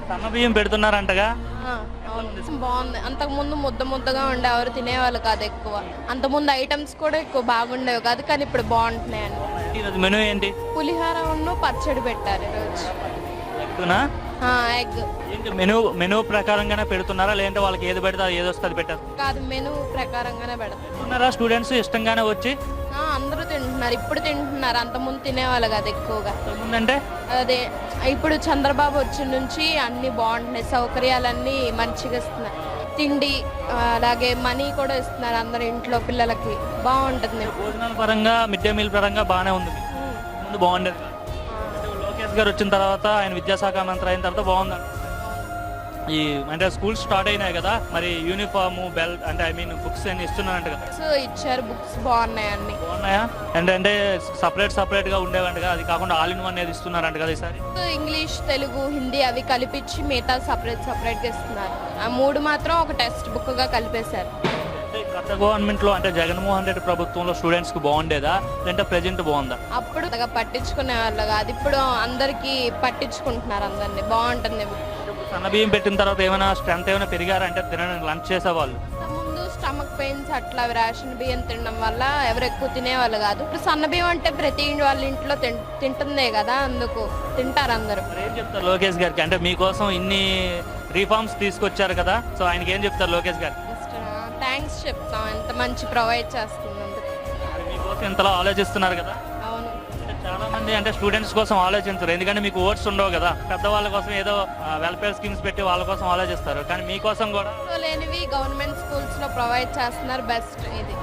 సన్న బియ్యం పెడుతున్నారంటగా. అవును, బాగుంది. అంతకు ముందు ముద్ద ముద్దగా ఉండే, ఎవరు తినేవాళ్ళు కాదు ఎక్కువ. అంతకుముందు ఐటమ్స్ కూడా ఎక్కువ బాగుండేవి కాదు, కానీ ఇప్పుడు బాగుంటున్నాయండి. ఈరోజు మెనూ ఏంటి? పులిహార పచ్చడి పెట్టారు ఈరోజు. ఎగ్గునా? ఎగ్. ఏంటి మెనూ ప్రకారంగానే పెడుతున్నారా, లేదంటే వాళ్ళకి ఏది పెడితే ఏది వస్తే అది పెట్టారు? కాదు, మెనూ ప్రకారంగానే పెడుతున్నారా? స్టూడెంట్స్ ఇష్టంగానే వచ్చి అందరూ తింటున్నారు. ఇప్పుడు తింటున్నారు, అంతకుముందు తినేవాళ్ళు కాదు ఎక్కువగా. అంటే అదే ఇప్పుడు చంద్రబాబు వచ్చిన నుంచి అన్ని బాగుంటున్నాయి, సౌకర్యాలన్నీ మంచిగా ఇస్తున్నారు. తిండి అలాగే మనీ కూడా ఇస్తున్నారు అందరు ఇంట్లో పిల్లలకి. బాగుంటుంది. భోజనాల పరంగా, మిడ్ డే మీల్ పరంగా బాగానే ఉంది. ముందు బాగుండేది. లోకేష్ గారు వచ్చిన తర్వాత, ఆయన విద్యాశాఖ మంత్రి అయిన తర్వాత బాగుంది. ఈ అంటే స్కూల్స్ స్టార్ట్ అయినాయి కదా, మరి యూనిఫామ్, బెల్ట్ అంటే ఐ మీన్ బుక్స్ అన్ని ఇస్తున్నారంట కదా. ఇచ్చారు, బుక్స్ బాగున్నాయి, అన్ని బాగున్నాయా? అంటే సపరేట్ గా ఉండేవంట కదా, అది కాకుండా ఆల్ ఇన్ వన్ అనేది ఇస్తున్నారంట కదా ఈసారి. ఇంగ్లీష్, తెలుగు, హిందీ అవి కలిపించి మిగతా సపరేట్ గా ఇస్తున్నారు. ఆ 3 మాత్రం ఒక టెక్స్ట్ బుక్ గా కలిపేశారు. గత గవర్నమెంట్ లో అంటే జగన్మోహన్ రెడ్డి ప్రభుత్వంలో స్టూడెంట్స్ కి బాగుండేదా, లేదంటే ప్రెజెంట్ బాగుందా? అప్పుడు పట్టించుకునే వాళ్ళు కాదు, ఇప్పుడు అందరికి పట్టించుకుంటున్నారు, అందరినీ. బాగుంటుంది. సన్న బియ్యం పెట్టిన తర్వాత ఏమైనా స్ట్రెంత్ ఏమైనా పెరిగారంటే తినడానికి లంచ్ చేసేవాళ్ళు? ముందు స్టమక్ పెయిన్స్ అట్లా రేషన్ బియ్యం తినడం వల్ల ఎవరు ఎక్కువ తినేవాళ్ళు కాదు. ఇప్పుడు సన్న బియ్యం అంటే ప్రతి వాళ్ళ ఇంట్లో తింటుందే కదా, అందుకు తింటారు అందరూ. ఏం చెప్తారు లోకేష్ గారికి? అంటే మీకోసం ఇన్ని రిఫార్మ్స్ తీసుకొచ్చారు కదా, సో ఆయనకి ఏం చెప్తారు లోకేష్ గారికి? థ్యాంక్స్ చెప్తాం, ఎంత మంచి ప్రొవైడ్ చేస్తున్నందుకు. మీకోసం ఇంతలా ఆలోచిస్తున్నారు కదా. అవును. చాలా మంది అంటే స్టూడెంట్స్ కోసం ఆలోచించరు, ఎందుకంటే మీకు ఓట్స్ ఉండవు కదా. పెద్దవాళ్ళ కోసం ఏదో వెల్ఫేర్ స్కీమ్స్ పెట్టి వాళ్ళ కోసం ఆలోచిస్తారు, కానీ మీకోసం కూడా లేనివి గవర్నమెంట్ స్కూల్స్ లో ప్రొవైడ్ చేస్తున్నారు. బెస్ట్ ఇది.